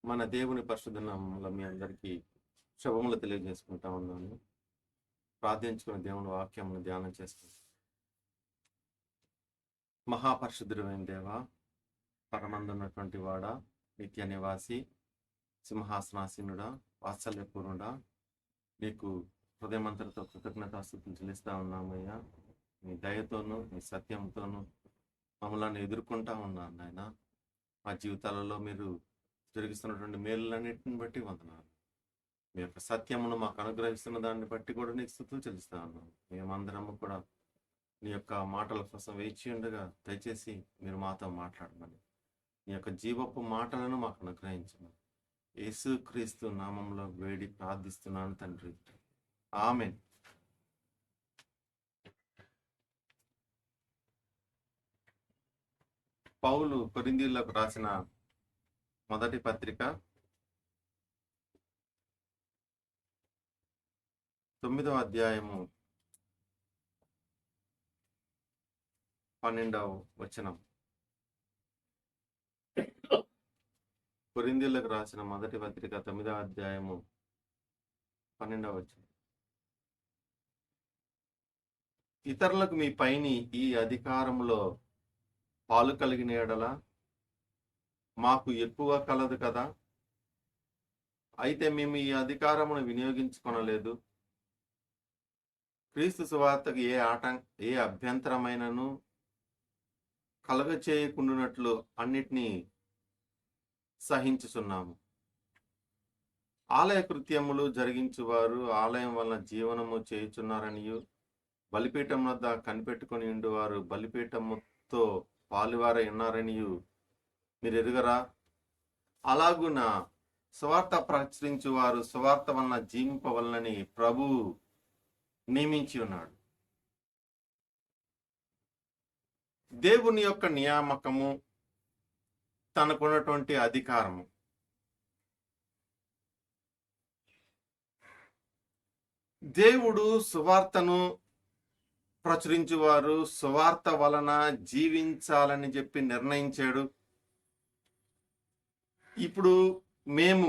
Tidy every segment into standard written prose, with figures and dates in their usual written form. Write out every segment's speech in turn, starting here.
మన దేవుని పరిశుద్ధ నామములో మీ అందరికీ శుభములు తెలియజేసుకుంటా ఉన్నాను. ప్రార్థించుకుని దేవుని వాక్యమును ధ్యానం చేసుకుంటాం. మహాపరిశుద్ధుడైన దేవ, పరమందున్నటువంటి వాడ, నిత్య నివాసి, సింహాసనాసీనుడా, వాత్సల్యపూర్ణుడా, నీకు హృదయమంతటితో కృతజ్ఞతాస్తుతులు చెల్లిస్తా ఉన్నామయ్యా. మీ దయతోనూ మీ సత్యంతోనూ మమ్మల్ని ఎదుర్కొంటా ఉన్నాను నాయన. మా జీవితాలలో మీరు జరిగిస్తున్నటువంటి మేలులన్నింటిని బట్టి వందనాలు. మీ యొక్క సత్యమును మాకు అనుగ్రహిస్తున్న దాన్ని బట్టి కూడా నీకు స్తుతులు చెల్లిస్తా ఉన్నాం. మేమందరము కూడా నీ యొక్క మాటల కోసం వేచి ఉండగా దయచేసి మీరు మాతో మాట్లాడమని, నీ యొక్క జీవపు మాటలను మాకు అనుగ్రహించమని యేసుక్రీస్తు నామంలో వేడి ప్రార్థిస్తున్నాను తండ్రి, ఆమేన్. పౌలు కొరింథీయులకు రాసిన మొదటి పత్రిక 9వ అధ్యాయము 12వ వచనం. కొరింథీయులకు రాసిన మొదటి పత్రిక 9వ అధ్యాయము 12వ వచనం. ఇతరులకు మీ పైని ఈ అధికారములో పాలు కలిగిన ఎడల మాకు ఎక్కువ కలదు కదా. అయితే మేము ఈ అధికారమును వినియోగించుకొనలేదు. క్రీస్తు సువార్తకు ఏ అభ్యంతరమైనను కలగచేయకుండానట్లు అన్నిటినీ సహించుచున్నాము. ఆలయ కృత్యములు జరిగించువారు ఆలయం వలన జీవనము చేయుచున్నారనియు, బలిపీఠం వద్ద కనిపెట్టుకుని ఉండువారు బలిపీఠముతో పాలువారై ఉన్నారనియు మీరు ఎరుగరా? అలాగున సువార్త ప్రచురించు వారు సువార్త వలన జీవింపవలనని ప్రభువు నియమించి ఉన్నాడు. దేవుని యొక్క నియామకము, తనకున్నటువంటి అధికారము. దేవుడు సువార్తను ప్రచురించువారు సువార్త వలన జీవించాలని చెప్పి నిర్ణయించాడు. ఇప్పుడు మేము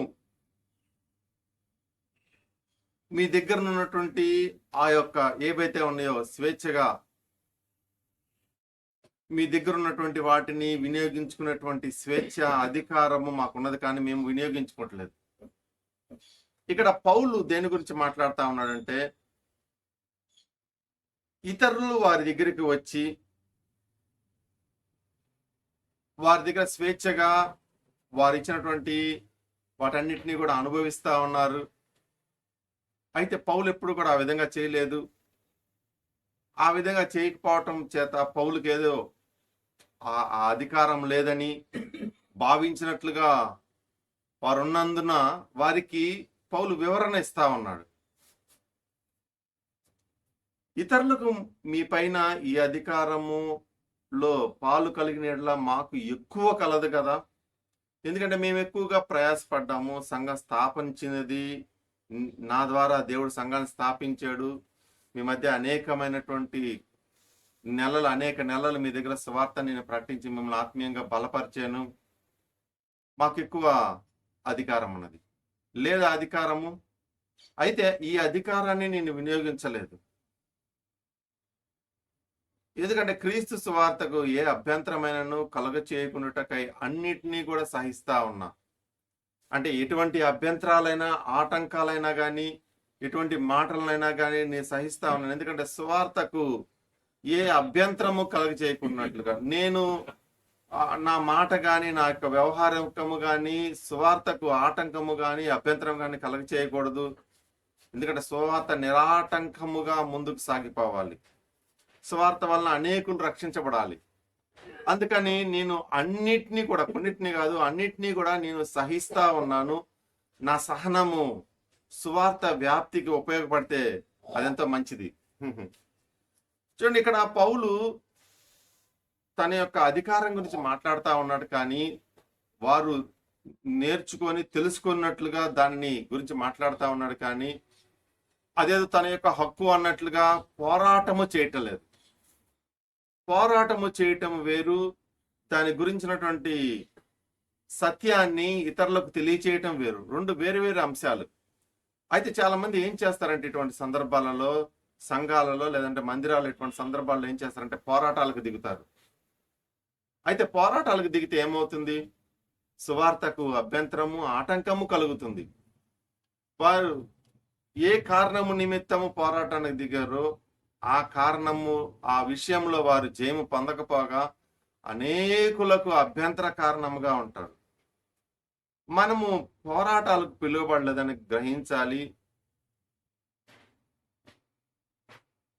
మీ దగ్గర ఉన్నటువంటి ఆ యొక్క ఏవైతే ఉన్నాయో స్వేచ్ఛగా మీ దగ్గర ఉన్నటువంటి వాటిని వినియోగించుకునేటువంటి స్వేచ్ఛ అధికారము మాకున్నది, కానీ మేము వినియోగించుకోవట్లేదు. ఇక్కడ పౌలు దేని గురించి మాట్లాడుతూ ఉన్నాడంటే, ఇతరులు వారి దగ్గరికి వచ్చి వారి దగ్గర స్వేచ్ఛగా వారు ఇచ్చినటువంటి వాటన్నిటినీ కూడా అనుభవిస్తూ ఉన్నారు. అయితే పౌలు ఎప్పుడు కూడా ఆ విధంగా చేయలేదు. ఆ విధంగా చేయకపోవటం చేత పౌలుకి ఏదో ఆ అధికారం లేదని భావించినట్లుగా వారున్నందున వారికి పౌలు వివరణ ఇస్తా ఉన్నాడు. ఇతరులకు మీ పైన ఈ అధికారములో పాలు కలిగిన మాకు ఎక్కువ కలదు కదా. ఎందుకంటే మేము ఎక్కువగా ప్రయాసపడ్డాము. సంఘం స్థాపించినది నా ద్వారా, దేవుడు సంఘాన్ని స్థాపించాడు. మీ మధ్య అనేక నెలలు మీ దగ్గర సువార్త నేను ప్రకటించి మిమ్మల్ని ఆత్మీయంగా బలపరిచాను. మాకు ఎక్కువ అధికారం ఉన్నది లేదా అధికారము. అయితే ఈ అధికారాన్ని నేను వినియోగించలేదు. ఎందుకంటే క్రీస్తు సువార్తకు ఏ అభ్యంతరమైనను కలుగ చేయకుండాటకై అన్నిటినీ కూడా సహిస్తా ఉన్నా. అంటే ఎటువంటి అభ్యంతరాలైనా ఆటంకాలైనా కానీ ఎటువంటి మాటలైనా కానీ నేను సహిస్తా ఉన్నాను. ఎందుకంటే సువార్తకు ఏ అభ్యంతరము కలుగ చేయకున్నట్లుగా నేను నా మాట కానీ నా యొక్క వ్యవహారకము కానీ సువార్తకు ఆటంకము కానీ అభ్యంతరం కానీ కలుగ చేయకూడదు. ఎందుకంటే సువార్త నిరాటంకముగా ముందుకు సాగిపోవాలి. సువార్త వలన అనేకులు రక్షించబడాలి. అందుకని నేను అన్నిటినీ కూడా, కొన్నిటిని కాదు అన్నిటినీ కూడా నేను సహిస్తా ఉన్నాను. నా సహనము సువార్త వ్యాప్తికి ఉపయోగపడితే అదెంతో మంచిది. చూడండి, ఇక్కడ పౌలు తన యొక్క అధికారం గురించి మాట్లాడుతూ ఉన్నాడు, కానీ వారు నేర్చుకొని తెలుసుకున్నట్లుగా దాన్ని గురించి మాట్లాడుతూ ఉన్నాడు. కానీ అదేదో తన యొక్క హక్కు అన్నట్లుగా పోరాటము చేయటం లేదు. పోరాటము చేయటం వేరు, దాని గురించినటువంటి సత్యాన్ని ఇతరులకు తెలియచేయటం వేరు. రెండు వేరు వేరు అంశాలు. అయితే చాలా మంది ఏం చేస్తారంటే ఇటువంటి సందర్భాలలో, సంఘాలలో లేదంటే మందిరాలు ఇటువంటి సందర్భాల్లో ఏం చేస్తారంటే పోరాటాలకు దిగుతారు. అయితే పోరాటాలకు దిగితే ఏమవుతుంది? సువార్తకు అభ్యంతరము, ఆటంకము కలుగుతుంది. వారు ఏ కారణము నిమిత్తము పోరాటానికి దిగారో ఆ కారణము, ఆ విషయంలో వారు జయము పొందకపోగా అనేకులకు అభ్యంతర కారణముగా ఉంటారు. మనము పోరాటాలకు పిలువబడలేదని గ్రహించాలి.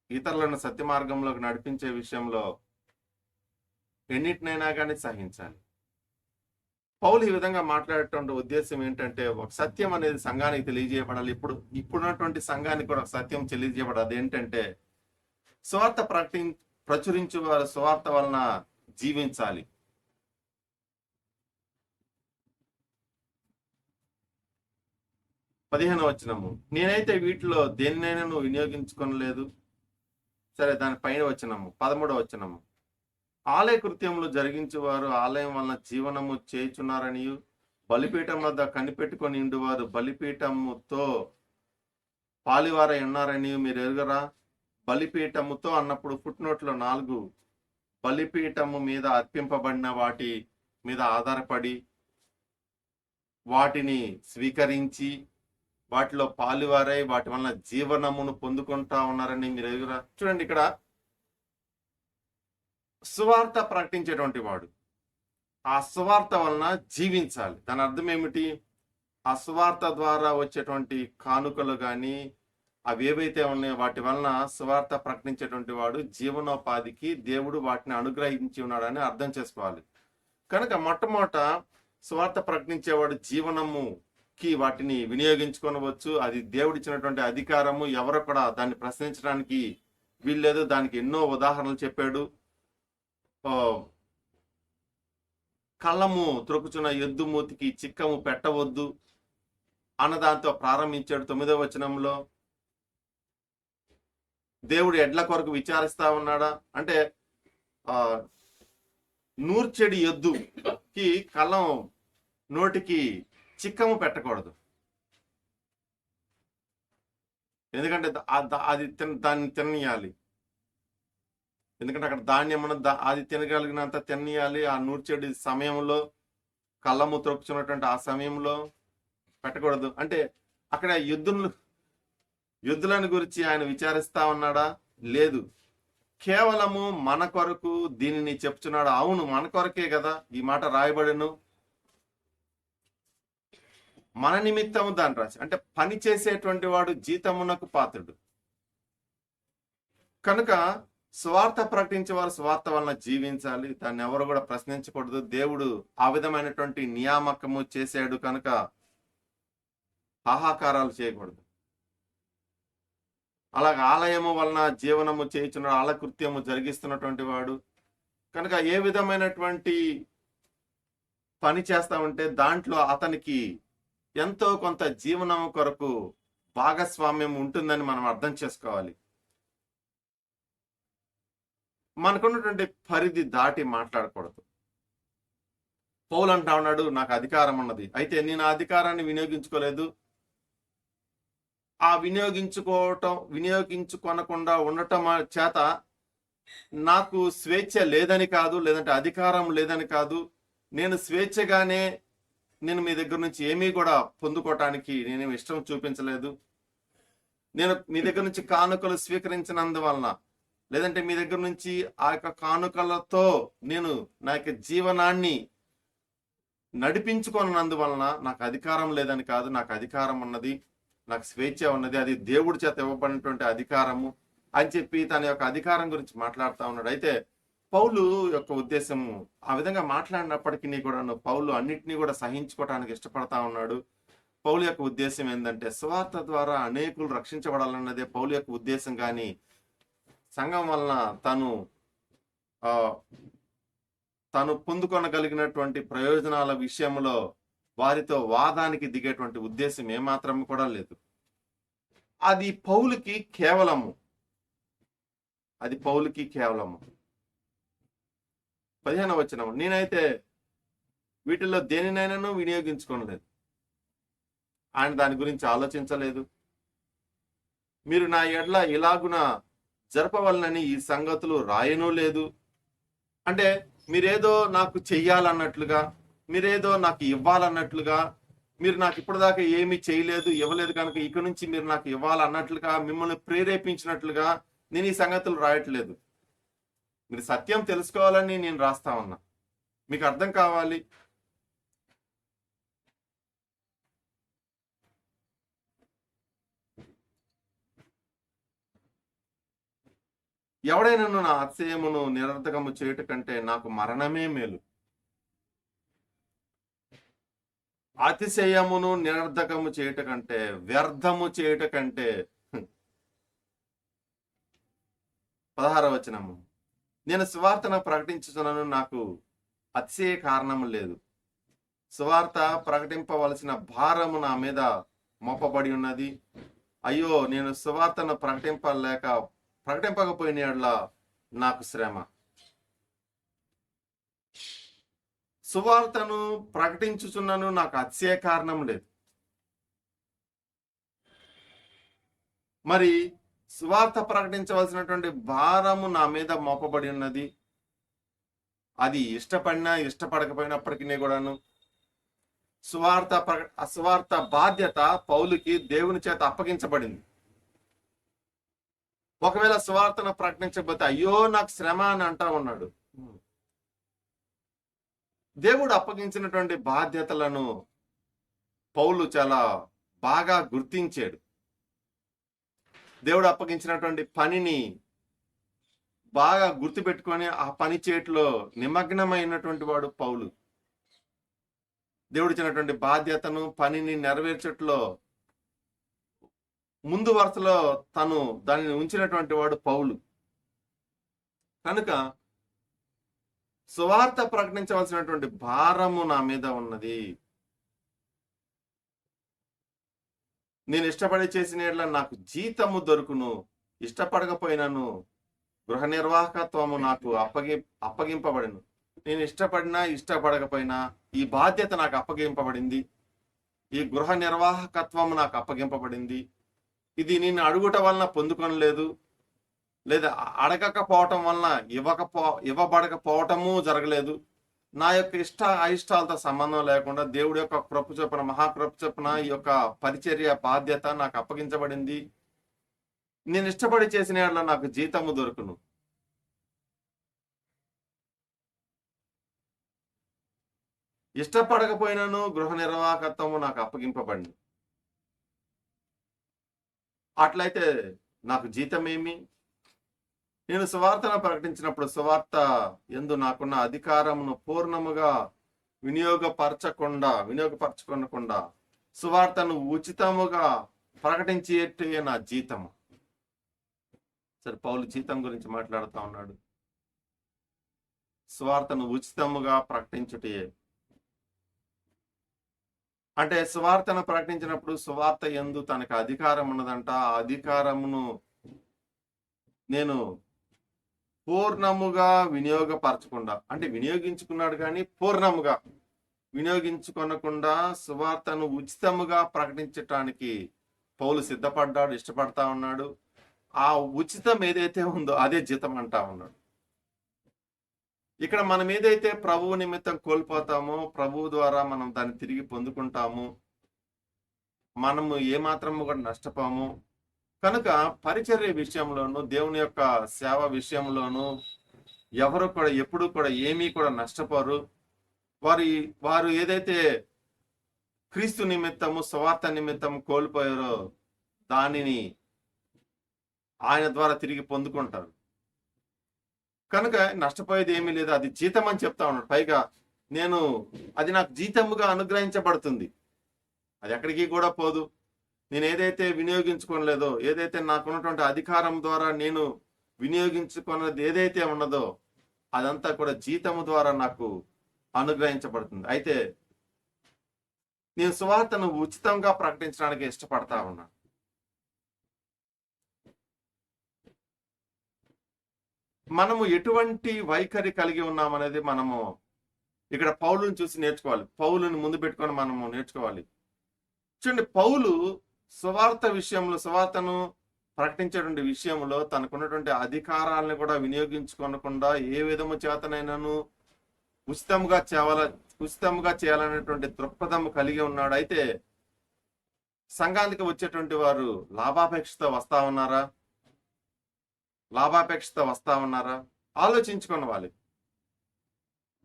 ఇతరులను సత్య మార్గంలోకి నడిపించే విషయంలో ఎన్నిటినైనా కానీ సహించాలి. పౌలు ఈ విధంగా మాట్లాడేటువంటి ఉద్దేశం ఏంటంటే, ఒక సత్యం అనేది సంఘానికి తెలియజేయబడాలి. ఇప్పుడున్నటువంటి సంఘానికి కూడా సత్యం తెలియజేయబడాలి. అదేంటంటే సువార్త ప్రచురించు వారు సువార్త వలన జీవించాలి. పదిహేనవ వచనము, నేనైతే వీటిలో దేన్నైనా వినియోగించుకొనలేదు. సరే, దాని పైన వచనము 13వ వచనము, ఆలయ కృత్యములు జరిగించేవారు ఆలయం వలన జీవనము చేయుచున్నారనియు బలిపీఠం వద్ద కనిపెట్టుకొని ఇండువారు బలిపీఠముతో పాలివారై ఉన్నారని మీరు ఎరుగరా? బలిపీఠముతో అన్నప్పుడు ఫుట్నోట్లో 4 బలిపీఠము మీద అర్పింపబడిన వాటి మీద ఆధారపడి వాటిని స్వీకరించి వాటిలో పాలివారై వాటి వలన జీవనమును పొందుకుంటా ఉన్నారని మీరు ఎదుగురా. చూడండి, ఇక్కడ సువార్త ప్రకటించేటువంటి వాడు ఆ సువార్త వలన జీవించాలి. దాని అర్థం ఏమిటి? ఆ సువార్త ద్వారా వచ్చేటువంటి కానుకలు కానీ అవి ఏవైతే ఉన్నాయో వాటి వలన సువార్త ప్రకటించేటువంటి వాడు జీవనోపాధికి దేవుడు వాటిని అనుగ్రహించి ఉన్నాడని అర్థం చేసుకోవాలి. కనుక మొట్టమొదట సువార్త ప్రకటించేవాడు జీవనముకి వాటిని వినియోగించుకోనవచ్చు. అది దేవుడిచ్చినటువంటి అధికారము. ఎవరు కూడా దాన్ని ప్రశ్నించడానికి వీల్లేదు. దానికి ఎన్నో ఉదాహరణలు చెప్పాడు. కళ్ళము త్రొక్కుచున్న ఎద్దు మూతికి చిక్కము పెట్టవద్దు అన్నదాంతో ప్రారంభించాడు 9వ వచనంలో. దేవుడు ఎడ్ల కొరకు విచారిస్తా ఉన్నాడా అంటే నూర్చెడి ఎద్దుకి కళ్ళం నోటికి చిక్కము పెట్టకూడదు. ఎందుకంటే అది దాన్ని తిననీయాలి. ఎందుకంటే అక్కడ ధాన్యం అది తినగలిగినంత తిననీయాలి. ఆ నూర్చెడి సమయంలో కళ్ళము త్రొక్కుచున్నటువంటి ఆ సమయంలో పెట్టకూడదు. అంటే అక్కడ యుద్ధులను గురించి ఆయన విచారిస్తా ఉన్నాడా? లేదు. కేవలము మన కొరకు దీనిని చెప్తున్నాడు. అవును, మన కొరకే కదా ఈ మాట రాయబడెను. మన నిమిత్తము దాన్ని రాసి, అంటే పని చేసేటువంటి వాడు జీతమునకు పాత్రుడు. కనుక స్వార్థ ప్రకటించే వారు స్వార్థ వలన జీవించాలి. దాన్ని ఎవరు కూడా ప్రశ్నించకూడదు. దేవుడు ఆ విధమైనటువంటి నియామకము చేశాడు కనుక హాహాకారాలు చేయకూడదు. అలాగే ఆలయము వలన జీవనము చేయుచున్నాడు, ఆలకృత్యము జరిగిస్తున్నటువంటి వాడు కనుక ఏ విధమైనటువంటి పని చేస్తామంటే దాంట్లో అతనికి ఎంతో కొంత జీవనము కొరకు భాగస్వామ్యం ఉంటుందని మనం అర్థం చేసుకోవాలి. మనకున్నటువంటి పరిధి దాటి మాట్లాడకూడదు. పౌలు అంటా ఉన్నాడు, నాకు అధికారం ఉన్నది, అయితే నేను ఆ అధికారాన్ని వినియోగించుకోలేదు. ఆ వినియోగించుకొనకుండా ఉండటం చేత నాకు స్వేచ్ఛ లేదని కాదు, లేదంటే అధికారం లేదని కాదు. నేను స్వేచ్ఛగానే నేను మీ దగ్గర నుంచి ఏమీ కూడా పొందుకోవటానికి నేనేమి ఇష్టం చూపించలేదు. నేను మీ దగ్గర నుంచి కానుకలు స్వీకరించినందువలన, లేదంటే మీ దగ్గర నుంచి ఆ యొక్క కానుకలతో నేను నా యొక్క జీవనాన్ని నడిపించుకున్నందువలన నాకు అధికారం లేదని కాదు. నాకు అధికారం ఉన్నది, నాకు స్వేచ్ఛ ఉన్నది. అది దేవుడి చేత ఇవ్వబడినటువంటి అధికారము అని చెప్పి తన యొక్క అధికారం గురించి మాట్లాడుతూ ఉన్నాడు. అయితే పౌలు యొక్క ఉద్దేశము ఆ విధంగా మాట్లాడినప్పటికీ కూడా పౌలు అన్నిటినీ కూడా సహించుకోవటానికి ఇష్టపడతా ఉన్నాడు. పౌలు యొక్క ఉద్దేశం ఏంటంటే సువార్త ద్వారా అనేకులు రక్షించబడాలన్నదే పౌలు యొక్క ఉద్దేశం. కానీ సంఘం వలన తను పొందుకొనగలిగినటువంటి ప్రయోజనాల విషయంలో వారితో వాదానికి దిగేటువంటి ఉద్దేశం ఏమాత్రం కూడా లేదు. అది పౌలుకి కేవలము 15వ వచనం, నేనైతే వీటిల్లో దేనినైనాను వినియోగించుకోలేదు. ఆయన దాని గురించి ఆలోచించలేదు. మీరు నా ఎడ్ల ఇలాగున జరపవలనని ఈ సంగతులు రాయనూ లేదు. అంటే మీరేదో నాకు చెయ్యాలన్నట్లుగా, మీరేదో నాకు ఇవ్వాలన్నట్లుగా, మీరు నాకు ఇప్పటిదాకా ఏమీ చేయలేదు, ఇవ్వలేదు కనుక ఇక నుంచి మీరు నాకు ఇవ్వాలన్నట్లుగా, మిమ్మల్ని ప్రేరేపించినట్లుగా నేను ఈ సంగతులు రాయట్లేదు. మీరు సత్యం తెలుసుకోవాలని నేను రాస్తా ఉన్నా. మీకు అర్థం కావాలి. ఎవడైనా నా అతిశయమును నిరర్ధకము చేయుట కంటే నాకు మరణమే మేలు. అతిశయమును నిరర్ధకము చేయుట కంటే, వ్యర్థము చేయుట కంటే. 16వ వచనము, నేను సువార్తను ప్రకటించుచున్నాను, నాకు అతిశయ కారణము లేదు. సువార్త ప్రకటింపవలసిన భారము నా మీద మోపబడి ఉన్నది. అయ్యో, నేను సువార్తను ప్రకటింపకపోయిన యెడల నాకు శ్రమ. సువార్తను ప్రకటించుచున్నాను, నాకు అతిశయ కారణం లేదు. మరి సువార్త ప్రకటించవలసినటువంటి భారము నా మీద మోపబడి ఉన్నది. అది ఇష్టపడినా ఇష్టపడకపోయినప్పటికీ కూడాను సువార్త బాధ్యత పౌలుకి దేవుని చేత అప్పగించబడింది. ఒకవేళ సువార్తను ప్రకటించకపోతే అయ్యో నాకు శ్రమ అని అంటా ఉన్నాడు. దేవుడు అప్పగించినటువంటి బాధ్యతలను పౌలు చాలా బాగా గుర్తించాడు. దేవుడు అప్పగించినటువంటి పనిని బాగా గుర్తుపెట్టుకొని ఆ పని చేతిలో నిమగ్నమైనటువంటి వాడు పౌలు. దేవుడు ఇచ్చినటువంటి బాధ్యతను, పనిని నెరవేర్చట్లో ముందు వరుసలో తను దానిని ఉంచినటువంటి వాడు పౌలు. కనుక సువార్త ప్రకటించవలసినటువంటి భారము నా మీద ఉన్నది. నేను ఇష్టపడి చేసిన యెడల నాకు జీతము దొరుకును, ఇష్టపడకపోయినను గృహ నిర్వాహకత్వము నాకు అప్పగింపబడిను. నేను ఇష్టపడినా ఇష్టపడకపోయినా ఈ బాధ్యత నాకు అప్పగింపబడింది. ఈ గృహ నిర్వాహకత్వము నాకు అప్పగింపబడింది. ఇది నేను అడుగుట వలన పొందుకొనలేదు, లేదా అడగకపోవటం వలన ఇవ్వబడకపోవటము జరగలేదు. నా యొక్క ఇష్ట అయిష్టాలతో సంబంధం లేకుండా దేవుడి యొక్క కృప చొప్పున, మహాకృప చొప్పున ఈ యొక్క పరిచర్య బాధ్యత నాకు అప్పగించబడింది. నేను ఇష్టపడి చేసిన యెడల నాకు జీతము దొరుకును. ఇష్టపడకపోయినాను గృహ నిర్వాహకత్వము నాకు అప్పగింపబడింది. అట్లయితే నాకు జీతమేమి? నేను సువార్తను ప్రకటించినప్పుడు సువార్త యందు నాకున్న అధికారమును పూర్ణముగా వినియోగపరచకుండా సువార్తను ఉచితముగా ప్రకటించేటే నా జీతము. సరే, పౌలు జీతం గురించి మాట్లాడుతూ ఉన్నాడు. సువార్తను ఉచితముగా ప్రకటించుటే అంటే సువార్తను ప్రకటించినప్పుడు సువార్త యందు తనకు అధికారం ఉన్నదంట. ఆ అధికారమును నేను పూర్ణముగా వినియోగపరచకుండా, అంటే వినియోగించుకున్నాడు కానీ పూర్ణముగా వినియోగించుకొనకుండా సువార్తను ఉచితముగా ప్రకటించటానికి పౌలు సిద్ధపడ్డాడు, ఇష్టపడతా ఉన్నాడు. ఆ ఉచితం ఏదైతే ఉందో అదే జీతం అంటా ఉన్నాడు. ఇక్కడ మనం ఏదైతే ప్రభువు నిమిత్తం కోల్పోతామో, ప్రభువు ద్వారా మనం దాన్ని తిరిగి పొందుకుంటాము. మనము ఏమాత్రము కూడా నష్టపోము. కనుక పరిచర్య విషయంలోను, దేవుని యొక్క సేవ విషయంలోను ఎవరు కూడా ఎప్పుడు కూడా ఏమీ కూడా నష్టపోరు. వారు ఏదైతే క్రీస్తు నిమిత్తము, సువార్త నిమిత్తం కోల్పోయారో దానిని ఆయన ద్వారా తిరిగి పొందుకుంటారు. కనుక నష్టపోయేది ఏమీ లేదు. అది జీతం అని చెప్తా ఉన్నాడు. పైగా అది నాకు జీతముగా అనుగ్రహించబడుతుంది. అది ఎక్కడికి కూడా పోదు. నేను ఏదైతే వినియోగించుకోలేదో, ఏదైతే నాకున్నటువంటి అధికారం ద్వారా నేను వినియోగించుకున్నది ఏదైతే ఉన్నదో అదంతా కూడా జీతము ద్వారా నాకు అనుగ్రహించబడుతుంది. అయితే నేను సువార్తను ఉచితంగా ప్రకటించడానికి ఇష్టపడతా ఉన్నాను. మనము ఎటువంటి వైఖరి కలిగి ఉన్నామనేది మనము ఇక్కడ పౌలుని చూసి నేర్చుకోవాలి. పౌలుని ముందు పెట్టుకొని మనము నేర్చుకోవాలి. చూడండి, పౌలు సువార్తను ప్రకటించేటువంటి విషయంలో తనకున్నటువంటి అధికారాలను కూడా వినియోగించుకోనకుండా ఏ విధము చేతనైనాను ఉచితంగా చేయాలనేటువంటి దృక్పథం కలిగి ఉన్నాడు. అయితే సంఘానికి వచ్చేటువంటి వారు లాభాపేక్షతో వస్తా ఉన్నారా ఆలోచించుకోవాలి.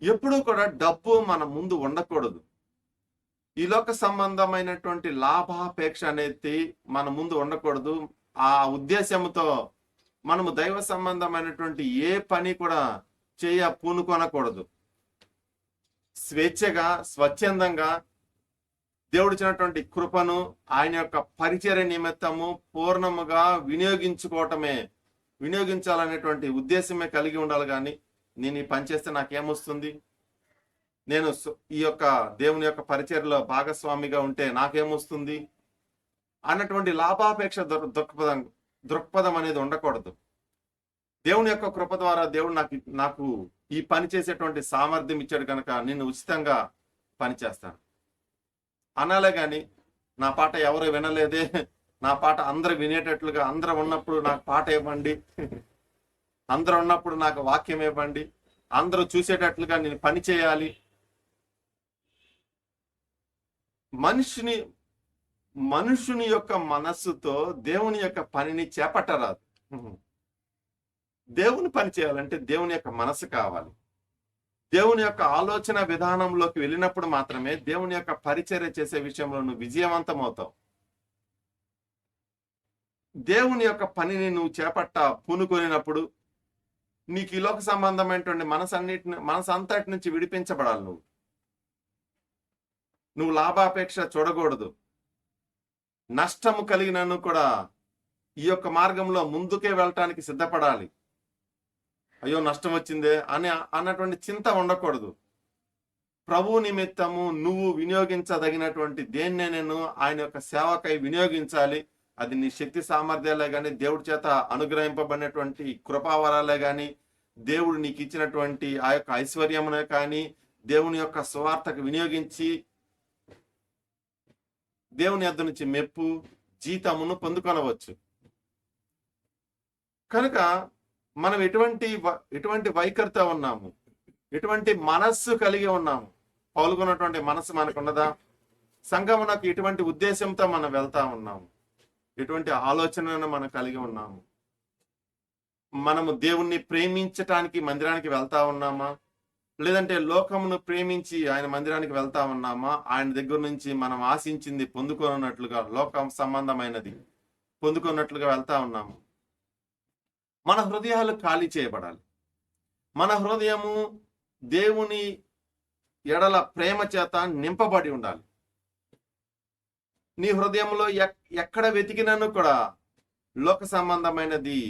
ఎప్పుడూ కూడా డబ్బు మన ముందు ఉండకూడదు. ఈ లోక సంబంధమైనటువంటి లాభాపేక్ష అనేది మన ముందు ఉండకూడదు. ఆ ఉద్దేశంతో మనము దైవ సంబంధమైనటువంటి ఏ పని కూడా పూనుకొనకూడదు. స్వేచ్ఛగా, స్వచ్ఛందంగా దేవుడిచ్చినటువంటి కృపను ఆయన యొక్క పరిచర్య నిమిత్తము పూర్ణముగా వినియోగించాలనేటువంటి ఉద్దేశమే కలిగి ఉండాలి. కానీ నేను ఈ పని చేస్తే నాకేమొస్తుంది, నేను ఈ యొక్క దేవుని యొక్క పరిచర్యలో భాగస్వామిగా ఉంటే నాకేమొస్తుంది అన్నటువంటి లాభాపేక్ష దృక్పథం అనేది ఉండకూడదు. దేవుని యొక్క కృప ద్వారా దేవుడు నాకు ఈ పని చేసేటువంటి సామర్థ్యం ఇచ్చాడు కనుక నేను ఉచితంగా పని చేస్తాను అనాలే కానీ నా పాట ఎవరు వినలేదే, నా పాట అందరు వినేటట్లుగా, అందరూ ఉన్నప్పుడు నాకు పాట ఇవ్వండి, అందరూ ఉన్నప్పుడు నాకు వాక్యం ఇవ్వండి, అందరూ చూసేటట్లుగా నేను పని చేయాలి. మనుషుని యొక్క మనస్సుతో దేవుని యొక్క పనిని చేపట్టరాదు. దేవుని పని చేయాలంటే దేవుని యొక్క మనసు కావాలి. దేవుని యొక్క ఆలోచన విధానంలోకి వెళ్ళినప్పుడు మాత్రమే దేవుని యొక్క పరిచర్య చేసే విషయంలో నువ్వు విజయవంతమవుతావు. దేవుని యొక్క పనిని నువ్వు పూనుకొనినప్పుడు నీకు ఈ లోక సంబంధమైనటువంటి మనసు అంతటి నుంచి విడిపించబడాలి. నువ్వు లాభాపేక్ష చూడకూడదు. నష్టము కలిగినను కూడా ఈ యొక్క మార్గంలో ముందుకే వెళ్ళటానికి సిద్ధపడాలి. అయ్యో నష్టం వచ్చిందే అన్నటువంటి చింత ఉండకూడదు. ప్రభు నిమిత్తము నువ్వు వినియోగించదగినటువంటి దేన్నే నేను ఆయన యొక్క సేవకై వినియోగించాలి. అది నీ శక్తి సామర్థ్యాలే కానీ, దేవుడి చేత అనుగ్రహింపబడినటువంటి కృపావరాలే కానీ, దేవుడు నీకు ఇచ్చినటువంటి ఆ యొక్క ఐశ్వర్యమునే కానీ దేవుని యొక్క సువార్తకు వినియోగించి దేవుని యొద్ద నుంచి మెప్పు, జీతమును పొందుకొనవచ్చు. కనుక మనం ఎటువంటి వైఖరితో ఉన్నాము, ఎటువంటి మనస్సు కలిగి ఉన్నాము, పాల్గొన్నటువంటి మనస్సు మనకున్నదా? సంఘమునకు ఎటువంటి ఉద్దేశంతో మనం వెళ్తా ఉన్నాము, ఎటువంటి ఆలోచనను మనం కలిగి ఉన్నాము? మనము దేవుణ్ణి ప్రేమించటానికి మందిరానికి వెళ్తా ఉన్నామా, లేదంటే లోకమును ప్రేమించి ఆయన మందిరానికి వెళ్తా ఉన్నామా? ఆయన దగ్గర నుంచి మనం ఆశించింది పొందుకున్నట్లుగా, లోకం సంబంధమైనది పొందుకున్నట్లుగా వెళ్తా ఉన్నాము. మన హృదయాలు ఖాళీ చేయబడాలి. మన హృదయము దేవుని ఎడల ప్రేమ చేత నింపబడి ఉండాలి. నీ హృదయంలో ఎక్కడ వెతికినాను కూడా లోక సంబంధమైనది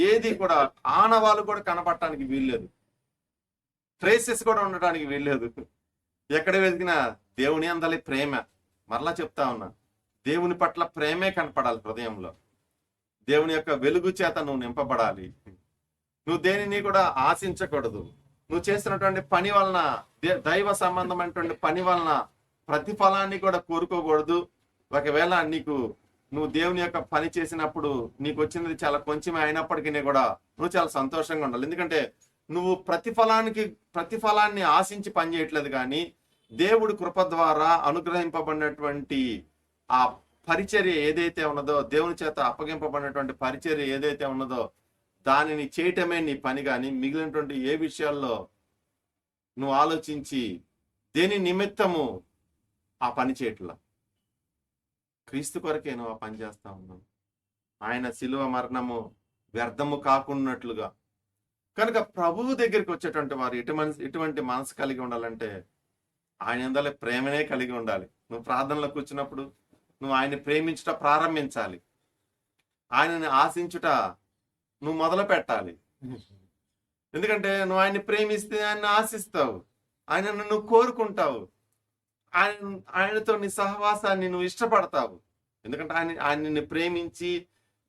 ఏది కూడా ఆనవాళ్ళు కూడా కనపడటానికి వీల్లేదు, ట్రేసెస్ కూడా ఉండటానికి వీల్లేదు. ఎక్కడ వెతికినా దేవుని అందలి ప్రేమ. మరలా చెప్తా ఉన్నా, దేవుని పట్ల ప్రేమే కనపడాలి హృదయంలో. దేవుని యొక్క వెలుగు చేత నువ్వు నింపబడాలి. నువ్వు దేనిని కూడా ఆశించకూడదు. నువ్వు చేస్తున్నటువంటి పని వలన, దైవ సంబంధమైనటువంటి పని వలన ప్రతిఫలాన్ని కూడా కోరుకోకూడదు. ఒకవేళ నువ్వు దేవుని యొక్క పని చేసినప్పుడు నీకు వచ్చినది చాలా కొంచెమే అయినప్పటికీ కూడా నువ్వు చాలా సంతోషంగా ఉండాలి. ఎందుకంటే నువ్వు ప్రతిఫలాన్ని ఆశించి పని చేయట్లేదు, కానీ దేవుడి కృప ద్వారా అనుగ్రహింపబడినటువంటి ఆ పరిచర్య ఏదైతే ఉన్నదో, దేవుని చేత అప్పగింపబడినటువంటి పరిచర్య ఏదైతే ఉన్నదో దానిని చేయటమే నీ పని. కానీ మిగిలినటువంటి ఏ విషయాల్లో నువ్వు ఆలోచించి దేని నిమిత్తము ఆ పని చేయట్లా. క్రీస్తు కొరకే నువ్వు ఆ పని చేస్తా ఉన్నావు. ఆయన శిలువ మరణము వ్యర్థము కాకున్నట్లుగా. కనుక ప్రభువు దగ్గరికి వచ్చేటువంటి వారు ఎటువంటి మనసు కలిగి ఉండాలంటే ఆయన యందలి ప్రేమనే కలిగి ఉండాలి. నువ్వు ప్రార్థనలో కూర్చున్నప్పుడు నువ్వు ఆయన్ని ప్రేమించుట ప్రారంభించాలి. ఆయనని ఆశించుట నువ్వు మొదలు పెట్టాలి. ఎందుకంటే నువ్వు ఆయన్ని ప్రేమిస్తే ఆయన్ని ఆశిస్తావు, ఆయనను నువ్వు కోరుకుంటావు, ఆయనతో నీ సహవాసాన్ని నువ్వు ఇష్టపడతావు. ఎందుకంటే ఆయన నిన్ను ప్రేమించి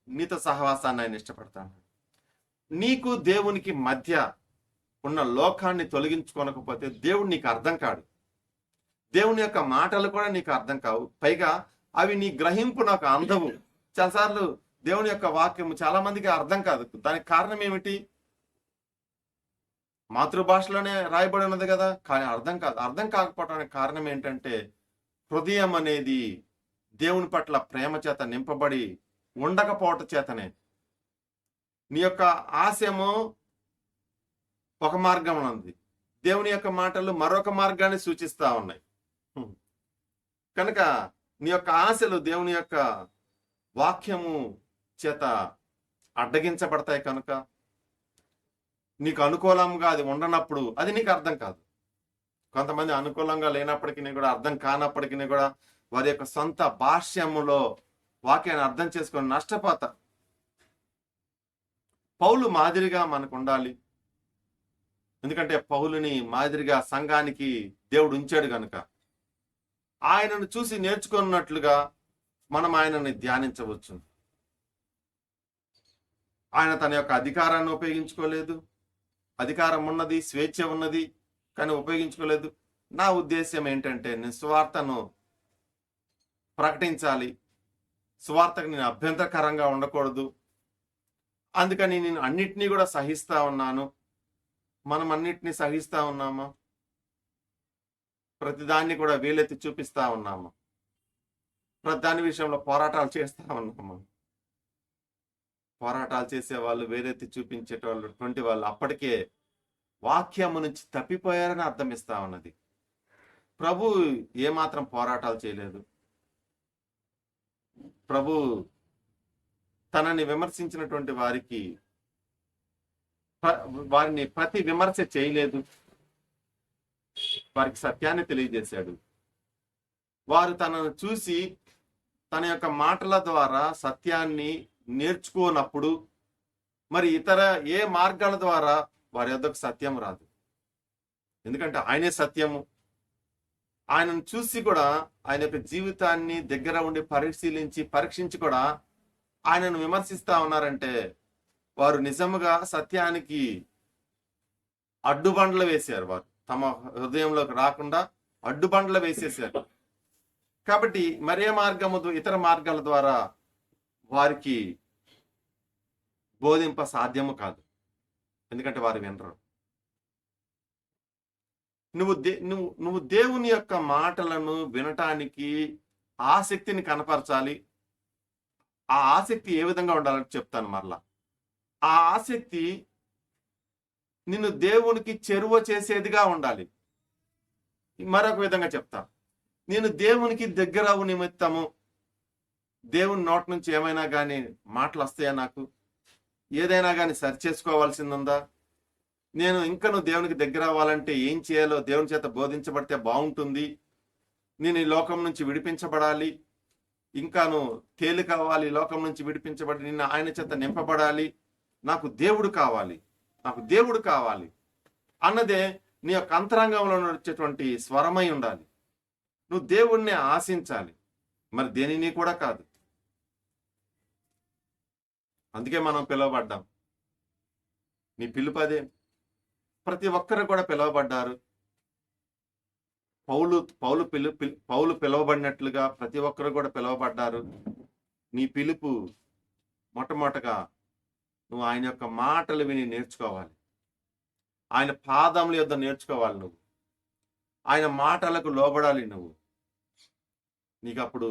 నీతో సహవాసాన్ని ఆయన ఇష్టపడతాను. నీకు దేవునికి మధ్య ఉన్న లోకాన్ని తొలగించుకోనకపోతే దేవుడు నీకు అర్థం కాడు. దేవుని యొక్క మాటలు కూడా నీకు అర్థం కావు. పైగా అవి నీ గ్రహింపు నాకు అందవు. చాలాసార్లు దేవుని యొక్క వాక్యము చాలా మందికి అర్థం కాదు. దానికి కారణం ఏమిటి? మాతృభాషలోనే రాయబడి ఉన్నది కదా, కానీ అర్థం కాదు. అర్థం కాకపోవడానికి కారణం ఏంటంటే హృదయం అనేది దేవుని పట్ల ప్రేమ చేత నింపబడి ఉండకపోవటం చేతనే. నీ యొక్క ఆశయము ఒక మార్గం ఉంది, దేవుని యొక్క మాటలు మరొక మార్గాన్ని సూచిస్తా ఉన్నాయి. కనుక నీ యొక్క ఆశలు దేవుని యొక్క వాక్యము చేత అడ్డగించబడతాయి. కనుక నీకు అనుకూలంగా అది ఉండనప్పుడు అది నీకు అర్థం కాదు. కొంతమంది అనుకూలంగా లేనప్పటికీ కూడా, అర్థం కానప్పటికీ కూడా వారి యొక్క సొంత భాష్యములో వాక్యాన్ని అర్థం చేసుకొని నష్టపోతారు. పౌలు మాదిరిగా మనకు ఉండాలి. ఎందుకంటే పౌలుని మాదిరిగా సంఘానికి దేవుడు ఉంచాడు కనుక ఆయనను చూసి నేర్చుకున్నట్లుగా మనం ఆయనని ధ్యానించవచ్చు. ఆయన తన యొక్క అధికారాన్ని ఉపయోగించుకోలేదు. అధికారం ఉన్నది, స్వేచ్ఛ ఉన్నది, కానీ ఉపయోగించుకోలేదు. నా ఉద్దేశం ఏంటంటే నేను సువార్తను ప్రకటించాలి, సువార్తకు నేను అభ్యంతరకరంగా ఉండకూడదు. అందుకని నేను అన్నిటినీ కూడా సహిస్తా ఉన్నాను. మనం అన్నిటినీ సహిస్తా ఉన్నామా? ప్రతిదాన్ని కూడా వేలెత్తి చూపిస్తా ఉన్నామా? ప్రతిదాని విషయంలో పోరాటాలు చేస్తా ఉన్నామా? పోరాటాలు చేసే వాళ్ళు, వేలెత్తి చూపించేటువంటి వాళ్ళు అప్పటికే వాక్యము నుంచి తప్పిపోయారని అర్థమిస్తా ఉన్నది. ప్రభు ఏమాత్రం పోరాటాలు చేయలేదు. ప్రభు తనని విమర్శించినటువంటి వారిని ప్రతి విమర్శ చేయలేదు. వారికి సత్యాన్ని తెలియజేశాడు. వారు తనను చూసి తన యొక్క మాటల ద్వారా సత్యాన్ని నేర్చుకోనప్పుడు మరి ఇతర ఏ మార్గాల ద్వారా వారి యొద్దకు సత్యం రాదు. ఎందుకంటే ఆయనే సత్యము. ఆయనను చూసి కూడా, ఆయన యొక్క జీవితాన్ని దగ్గర ఉండి పరీక్షించి కూడా ఆయనను విమర్శిస్తా ఉన్నారంటే వారు నిజముగా సత్యానికి అడ్డుబండ్లు వేశారు. వారు తమ హృదయంలోకి రాకుండా అడ్డుబండ్లు వేసేసారు. కాబట్టి మరే మార్గము, ఇతర మార్గాల ద్వారా వారికి బోధింప సాధ్యము కాదు. ఎందుకంటే వారు వినరు. నువ్వు దేవుని యొక్క మాటలను వినటానికి ఆసక్తిని కనపరచాలి. ఆ ఆసక్తి ఏ విధంగా ఉండాలని చెప్తాను మరలా. ఆ ఆసక్తి నిన్ను దేవునికి చేరువ చేసేదిగా ఉండాలి. మరొక విధంగా చెప్తా, నేను దేవునికి దగ్గర నిమిత్తము దేవుని నోటి నుంచి ఏమైనా కానీ మాటలు వస్తాయా? నాకు ఏదైనా కానీ సరి చేసుకోవాల్సిందా? నేను ఇంకను దేవునికి దగ్గర అవ్వాలంటే ఏం చేయాలో దేవుని చేత బోధించబడితే బాగుంటుంది. నేను ఈ లోకం నుంచి విడిపించబడాలి, ఇంకాను తేలిక అవ్వాలి, లోకం నుంచి విడిపించబడి నిన్ను ఆయన చేత నింపబడాలి, నాకు దేవుడు కావాలి, నాకు దేవుడు కావాలి అన్నదే నీ యొక్క అంతరంగంలో వచ్చేటువంటి స్వరమై ఉండాలి. నువ్వు దేవుణ్ణి ఆశించాలి, మరి దేనిని కూడా కాదు. అందుకే మనం పిలువబడ్డాం. నీ పిలుపు అదే. ప్రతి ఒక్కరు కూడా పిలువబడ్డారు. పౌలు పిలువబడినట్లుగా ప్రతి ఒక్కరు కూడా పిలువబడ్డారు. నీ పిలుపు మొట్టమొదటగా నువ్వు ఆయన యొక్క మాటలు విని నేర్చుకోవాలి. ఆయన పాదముల యొద్ద నేర్చుకోవాలి. నువ్వు ఆయన మాటలకు లోబడాలి. నీకు అప్పుడు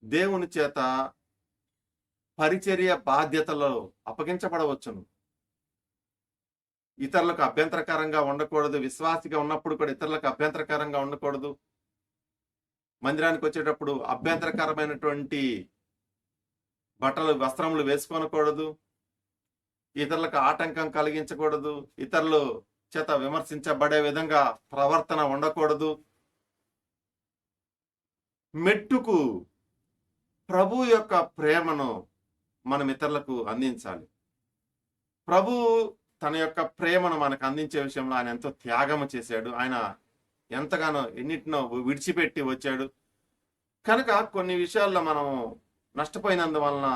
దేవుని చేత పరిచర్య బాధ్యతలో అప్పగించబడవచ్చును. ఇతరులకు అభ్యంతరకరంగా ఉండకూడదు. విశ్వాసిగా ఉన్నప్పుడు కూడా ఇతరులకు అభ్యంతరకరంగా ఉండకూడదు. మందిరానికి వచ్చేటప్పుడు అభ్యంతరకరమైనటువంటి వస్త్రములు వేసుకోనకూడదు. ఇతరులకు ఆటంకం కలిగించకూడదు. ఇతరులు చేత విమర్శించబడే విధంగా ప్రవర్తన ఉండకూడదు. మెట్టుకు ప్రభు యొక్క ప్రేమను మనం ఇతరులకు అందించాలి. ప్రభు తన యొక్క ప్రేమను మనకు అందించే విషయంలో ఆయన ఎంతో త్యాగము చేశాడు. ఆయన ఎంతగానో ఎన్నిటినో విడిచిపెట్టి వచ్చాడు. కనుక కొన్ని విషయాల్లో మనం నష్టపోయినందువలన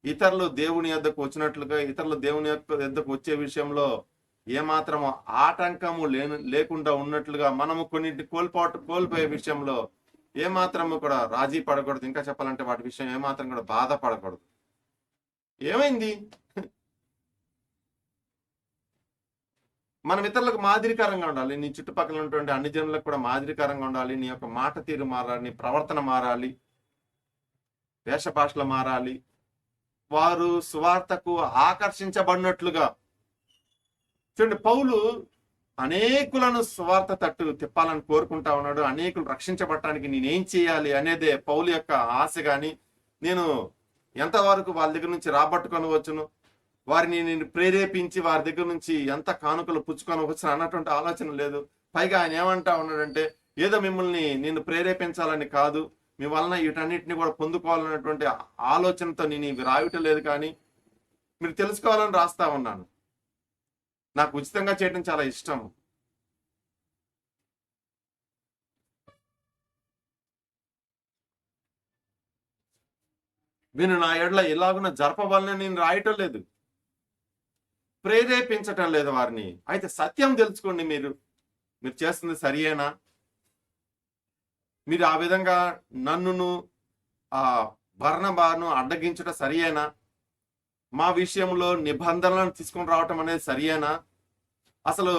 ఇతరులు దేవుని యొద్దకు వచ్చినట్లుగా, ఇతరులు దేవుని యొద్దకు వచ్చే విషయంలో ఏమాత్రము ఆటంకము లేకుండా ఉన్నట్లుగా మనము కొన్నింటి కోల్పోయే విషయంలో ఏమాత్రము కూడా రాజీ పడకూడదు. ఇంకా చెప్పాలంటే వాటి విషయం ఏమాత్రం కూడా బాధపడకూడదు. ఏమైంది? మనం ఇతరులకు మాదిరికరంగా ఉండాలి. నీ చుట్టుపక్కల ఉన్నటువంటి అన్ని జనులకు కూడా మాదిరికరంగా ఉండాలి. నీ యొక్క మాట తీరు మారాలి, నీ ప్రవర్తన మారాలి, వేష భాషలు మారాలి. వారు సువార్తకు ఆకర్షించబడినట్లుగా. చూడండి, పౌలు అనేకులను సువార్త తట్టు తిప్పాలని కోరుకుంటా ఉన్నాడు. అనేకులు రక్షించబడటానికి నేనేం చేయాలి అనేదే పౌలు యొక్క ఆశ. గాని నేను ఎంతవరకు వాళ్ళ దగ్గర నుంచి రాబట్టుకొని వచ్చును, వారిని నేను ప్రేరేపించి వారి దగ్గర నుంచి ఎంత కానుకలు పుచ్చుకొని వచ్చును అన్నటువంటి ఆలోచన లేదు. పైగా ఆయన ఏమంటా ఉన్నాడంటే, ఏదో మిమ్మల్ని నేను ప్రేరేపించాలని కాదు, మీ వలన వీటన్నిటిని కూడా పొందుకోవాలన్నటువంటి ఆలోచనతో నేను ఇవి రాయటం లేదు, కానీ మీరు తెలుసుకోవాలని రాస్తా ఉన్నాను. నాకు ఉచితంగా చేయడం చాలా ఇష్టం. వీరు నా ఎడల ఎలాగున జరపవాలని నేను రాయటం లేదు, ప్రేరేపించటం లేదు వారిని. అయితే సత్యం తెలుసుకోండి. మీరు చేస్తుంది సరియేనా? మీరు ఆ విధంగా నన్నును ఆ బర్నబాను అడ్డగించట సరియేనా? మా విషయంలో నిబంధనలను తీసుకొని రావటం అనేది సరియేనా? అసలు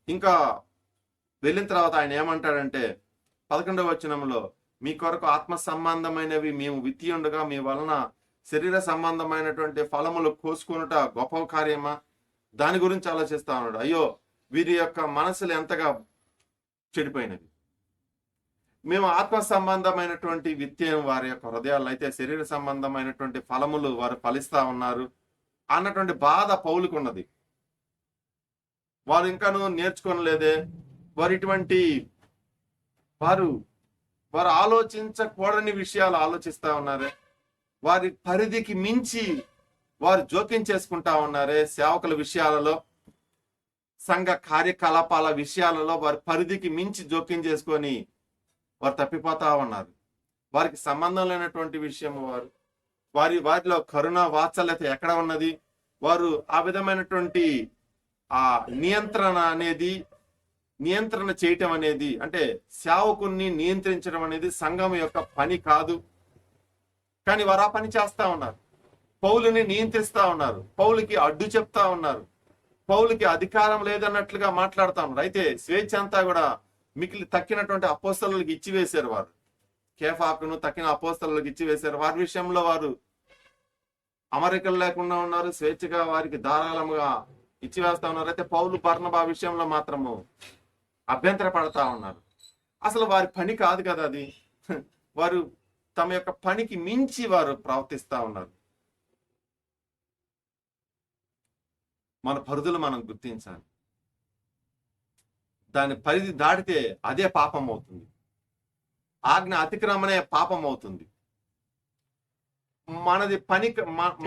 ఇంకా వెళ్ళిన తర్వాత ఆయన ఏమంటాడంటే 11వ వచనంలో, మీ కొరకు ఆత్మ సంబంధమైనవి మేము విత్తి ఉండగా మీ వలన శరీర సంబంధమైనటువంటి ఫలములు కోసుకునుట గొప్ప కార్యమా? దాని గురించి ఆలోచిస్తా ఉన్నాడు. అయ్యో, వీరి యొక్క మనసులు ఎంతగా చెడిపోయినవి. మేము ఆత్మ సంబంధమైనటువంటి విత్యం వారి యొక్క హృదయాలు, అయితే శరీర సంబంధమైనటువంటి ఫలములు వారు ఫలిస్తా ఉన్నారు అన్నటువంటి బాధ పౌలుకు ఉన్నది. వారు ఇంకాను నేర్చుకోనలేదే, వారు ఇటువంటి వారు ఆలోచించకూడని విషయాలు ఆలోచిస్తా ఉన్నారే, వారి పరిధికి మించి వారు జోక్యం చేసుకుంటా ఉన్నారే. సేవకుల విషయాలలో, సంఘ కార్యకలాపాల విషయాలలో వారి పరిధికి మించి జోక్యం చేసుకొని వారు తప్పిపోతా ఉన్నారు. వారికి సంబంధం లేనటువంటి విషయం వారిలో కరుణ వాత్సల్యత ఎక్కడ ఉన్నది? వారు ఆ విధమైనటువంటి ఆ నియంత్రణ చేయటం అనేది, అంటే సేవకుని నియంత్రించడం అనేది సంఘం యొక్క పని కాదు. కానీ వారు ఆ పని చేస్తా ఉన్నారు. పౌలుని నియంత్రిస్తా ఉన్నారు, పౌలుకి అడ్డు చెప్తా ఉన్నారు, పౌలుకి అధికారం లేదన్నట్లుగా మాట్లాడుతా ఉన్నారు. అయితే స్వేచ్ఛ అంతా కూడా తక్కినటువంటి అపోస్తలులకు ఇచ్చివేశారు. వారు కేఫాకును తక్కిన అపోస్తలులకు ఇచ్చివేశారు. వారి విషయంలో వారు అమరికలు లేకుండా ఉన్నారు, స్వేచ్ఛగా వారికి ధారాళముగా ఇచ్చివేస్తా ఉన్నారు. అయితే పౌలు బర్నబా విషయంలో మాత్రము అభ్యంతర పడతా ఉన్నారు. అసలు వారి పని కాదు కదా అది. వారు తమ యొక్క పనికి మించి వారు ప్రవర్తిస్తా ఉన్నారు. మన పరిధులు మనం గుర్తించాలి. దాని పరిధి దాటితే అదే పాపం అవుతుంది. ఆజ్ఞ అతిక్రమణే పాపం అవుతుంది.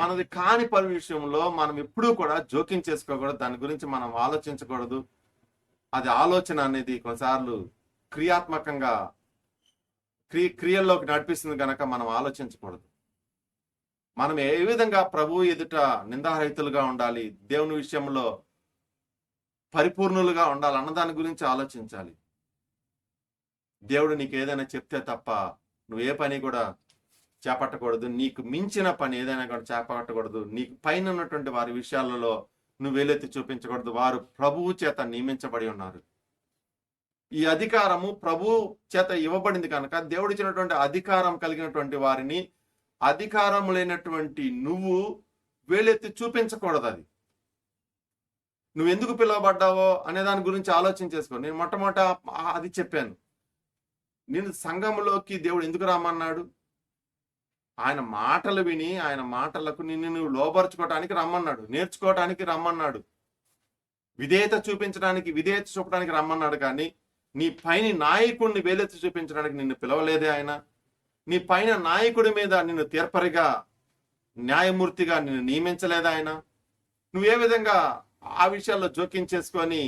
మనది కాని పని విషయంలో మనం ఎప్పుడూ కూడా జోక్యం చేసుకోకూడదు. దాని గురించి మనం ఆలోచించకూడదు. అది ఆలోచన అనేది కొన్నిసార్లు క్రియాత్మకంగా క్రియల్లోకి నడిపిస్తుంది కనుక మనం ఆలోచించకూడదు. మనం ఏ విధంగా ప్రభు ఎదుట నిందారహితులుగా ఉండాలి, దేవుని విషయంలో పరిపూర్ణులుగా ఉండాలి అన్నదాని గురించి ఆలోచించాలి. దేవుడు నీకు ఏదైనా చెప్తే తప్ప నువ్వు ఏ పని కూడా చేపట్టకూడదు. నీకు మించిన పని ఏదైనా కూడా చేపట్టకూడదు. నీకు పైన ఉన్నటువంటి వారి విషయాలలో నువ్వు వేలెత్తి చూపించకూడదు. వారు ప్రభువు చేత నియమించబడి ఉన్నారు. ఈ అధికారము ప్రభు చేత ఇవ్వబడింది కనుక దేవుడు ఇచ్చినటువంటి అధికారం కలిగినటువంటి వారిని, అధికారం లేనటువంటి నువ్వు వేలెత్తి చూపించకూడదు. అది నువ్వు ఎందుకు పిలువబడ్డావో అనే దాని గురించి ఆలోచన చేసుకో. నేను మొట్టమొదట అది చెప్పాను. నేను సంఘంలోకి దేవుడు ఎందుకు రమ్మన్నాడు? ఆయన మాటలు విని ఆయన మాటలకు నిన్ను నువ్వు లోబరుచుకోవటానికి రమ్మన్నాడు, నేర్చుకోవటానికి రమ్మన్నాడు, విధేయత చూపడానికి రమ్మన్నాడు. కానీ నీ పైన నాయకుడిని వేలెత్తి చూపించడానికి నిన్ను పిలవలేదే ఆయన. నీ పైన నాయకుడి మీద నిన్ను తీర్పరిగా, న్యాయమూర్తిగా నిన్ను నియమించలేదా ఆయన. నువ్వే విధంగా ఆ విషయాల్లో జోక్యం చేసుకొని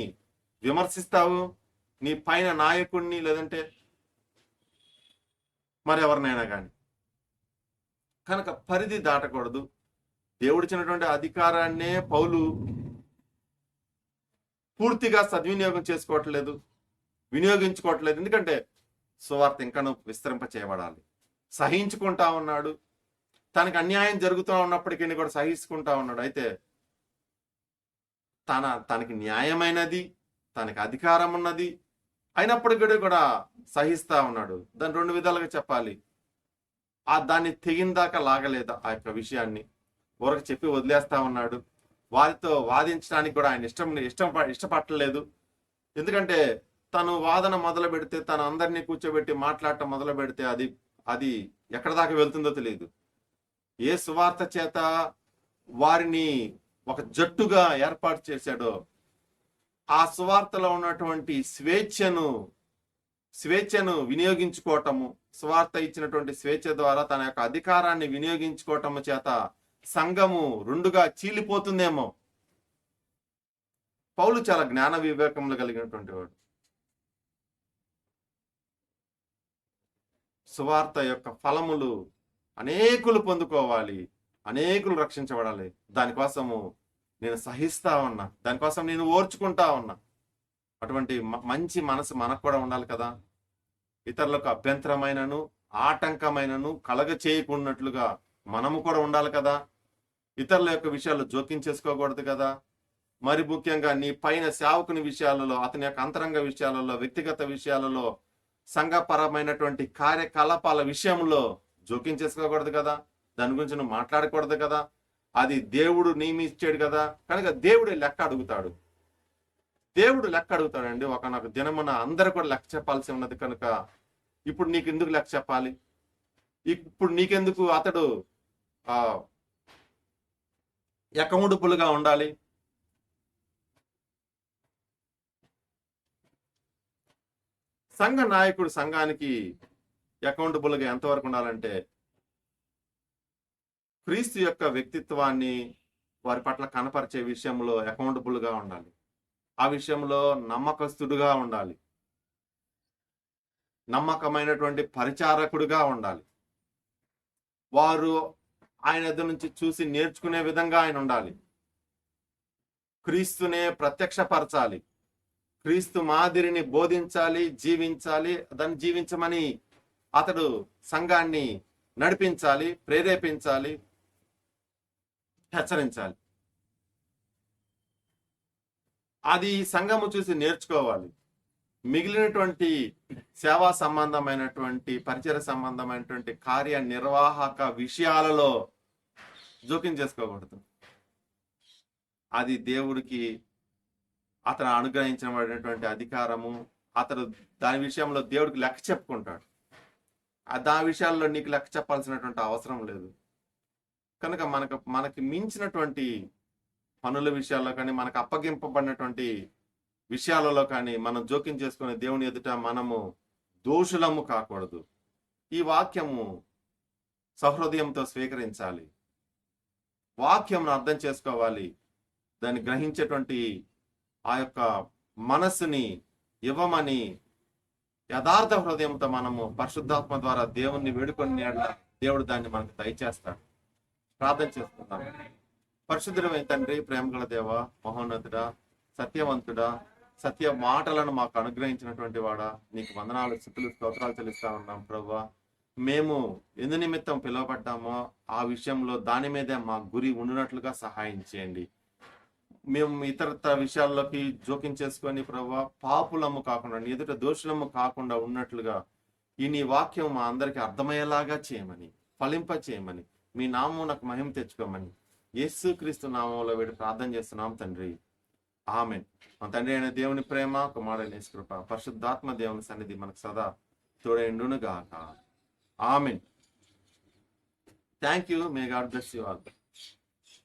విమర్శిస్తావు నీ పైన నాయకుడిని, లేదంటే మరెవరినైనా కానీ. కనుక పరిధి దాటకూడదు. దేవుడిచ్చినటువంటి అధికారాన్నే పౌలు పూర్తిగా సద్వినియోగం చేసుకోవట్లేదు, వినియోగించుకోవట్లేదు. ఎందుకంటే సువార్త ఇంకనూ విస్తరింప చేయబడాలి. సహించుకుంటా ఉన్నాడు, తనకు అన్యాయం జరుగుతూ ఉన్నప్పటికీ కూడా సహించుకుంటా ఉన్నాడు. అయితే తనకి న్యాయమైనది, తనకి అధికారం ఉన్నది అయినప్పటికీ కూడా సహిస్తా ఉన్నాడు. దాన్ని రెండు విధాలుగా చెప్పాలి. దాన్ని తెగిందాకా లాగలేదు ఆ యొక్క విషయాన్ని, ఊరకు చెప్పి వదిలేస్తా ఉన్నాడు. వారితో వాదించడానికి కూడా ఆయన ఇష్టపడలేదు. ఎందుకంటే తను వాదన మొదలు పెడితే, తను అందరినీ కూర్చోబెట్టి మాట్లాడటం మొదలు పెడితే అది ఎక్కడ దాకా వెళ్తుందో తెలియదు. ఏ సువార్త చేత వారిని ఒక జట్టుగా ఏర్పాటు చేశాడో ఆ సువార్తలో ఉన్నటువంటి స్వేచ్ఛను వినియోగించుకోవటము, సువార్త ఇచ్చినటువంటి స్వేచ్ఛ ద్వారా తన యొక్క అధికారాన్ని వినియోగించుకోవటము చేత సంఘము రెండుగా చీలిపోతుందేమో. పౌలు చాలా జ్ఞాన వివేకములు కలిగినటువంటి వాడు. సువార్త యొక్క ఫలములు అనేకులు పొందుకోవాలి, అనేకులు రక్షించబడాలి. దానికోసము నేను సహిస్తా ఉన్నా, దానికోసం నేను ఓర్చుకుంటా ఉన్నా. అటువంటి మంచి మనసు మనకు కూడా ఉండాలి కదా. ఇతరులకు అభ్యంతరమైనను ఆటంకమైనను కలగ చేయకున్నట్లుగా మనము కూడా ఉండాలి కదా. ఇతరుల యొక్క విషయాలు జోక్యం చేసుకోకూడదు కదా. మరి ముఖ్యంగా నీ పైన సేవకుని విషయాలలో, అతని యొక్క అంతరంగ విషయాలలో, వ్యక్తిగత విషయాలలో, సంఘపరమైనటువంటి కార్యకలాపాల విషయంలో జోక్యం చేసుకోకూడదు కదా. దాని గురించి నువ్వు మాట్లాడకూడదు కదా. అది దేవుడు నియమించాడు కదా. కనుక దేవుడు లెక్క అడుగుతాడు. దేవుడు ఒకనొక దినమున అందరూ కూడా లెక్క చెప్పాల్సి ఉన్నది. కనుక ఇప్పుడు నీకు ఎందుకు లెక్క చెప్పాలి? ఇప్పుడు నీకెందుకు అతడు అకౌంటబుల్గా ఉండాలి? సంఘ నాయకుడు సంఘానికి అకౌంటబుల్గా ఎంతవరకు ఉండాలంటే, క్రీస్తు యొక్క వ్యక్తిత్వాన్ని వారి పట్ల కనపరిచే విషయంలో అకౌంటబుల్గా ఉండాలి. ఆ విషయంలో నమ్మకస్తుడుగా ఉండాలి, నమ్మకమైనటువంటి పరిచారకుడుగా ఉండాలి. వారు ఆయన ఎదురు నుంచి చూసి నేర్చుకునే విధంగా ఆయన ఉండాలి. క్రీస్తునే ప్రత్యక్షపరచాలి, క్రీస్తు మాదిరిని బోధించాలి, జీవించాలి. దాన్ని జీవించమని అతడు సంఘాన్ని నడిపించాలి, ప్రేరేపించాలి, హెచ్చరించాలి. అది సంఘము చూసి నేర్చుకోవాలి. మిగిలినటువంటి సేవా సంబంధమైనటువంటి, పరిచయ సంబంధమైనటువంటి కార్యనిర్వాహక విషయాలలో జోక్యం చేసుకోకూడదు. అది దేవుడికి అతను అనుగ్రహించబడినటువంటి అధికారము. అతడు దాని విషయంలో దేవుడికి లెక్క చెప్పుకుంటాడు. దాని విషయాల్లో నీకు లెక్క చెప్పాల్సినటువంటి అవసరం లేదు. కనుక మనకి మించినటువంటి పనుల విషయాల్లో కానీ, మనకు అప్పగింపబడినటువంటి విషయాలలో కానీ మనం జోక్యం చేసుకునే దేవుని ఎదుట మనము దోషులము కాకూడదు. ఈ వాక్యము సహృదయంతో స్వీకరించాలి, వాక్యంను అర్థం చేసుకోవాలి. దాన్ని గ్రహించేటువంటి ఆ యొక్క మనస్సుని ఇవ్వమని యథార్థ హృదయంతో మనము పరిశుద్ధాత్మ ద్వారా దేవుణ్ణి వేడుకొని దేవుడు దాన్ని మనకు దయచేస్తాడు. ప్రార్థన చేసుకుంటాం. పరిశుద్ధుడైన తండ్రి, ప్రేమగల దేవ, మహోన్నతుడా, సత్యవంతుడా, సత్య మాటలను మాకు అనుగ్రహించినటువంటి వాడా, నీకు వందనాలు, స్తుతులు, స్తోత్రాలు చెల్లిస్తా ఉన్నాం ప్రభువా. మేము ఎందు నిమిత్తం పిలువబడ్డామో ఆ విషయంలో దాని మీదే మా గురి ఉండినట్లుగా సహాయం చేయండి. మేము ఇతర విషయాల్లోకి జోక్యం చేసుకొని ప్రభువా, పాపులము కాకుండా, నీ ఎదుట దోషులము కాకుండా ఉన్నట్లుగా ఈ నీ వాక్యం మా అందరికీ అర్థమయ్యేలాగా చేయమని, ఫలింప చేయమని, మీ నామం నాకు మహిమ తెచ్చుకోమని యేసుక్రీస్తు నామంలో వీడు ప్రార్థన చేస్తున్నాం తండ్రి, ఆమెన్. మా తండ్రి అయిన దేవుని ప్రేమ, కుమారుడైన యేసు కృప, పరిశుద్ధాత్మ దేవుని సన్నిధి మనకు సదా తోడైండును గాక. Amen. Thank you. May God bless you all.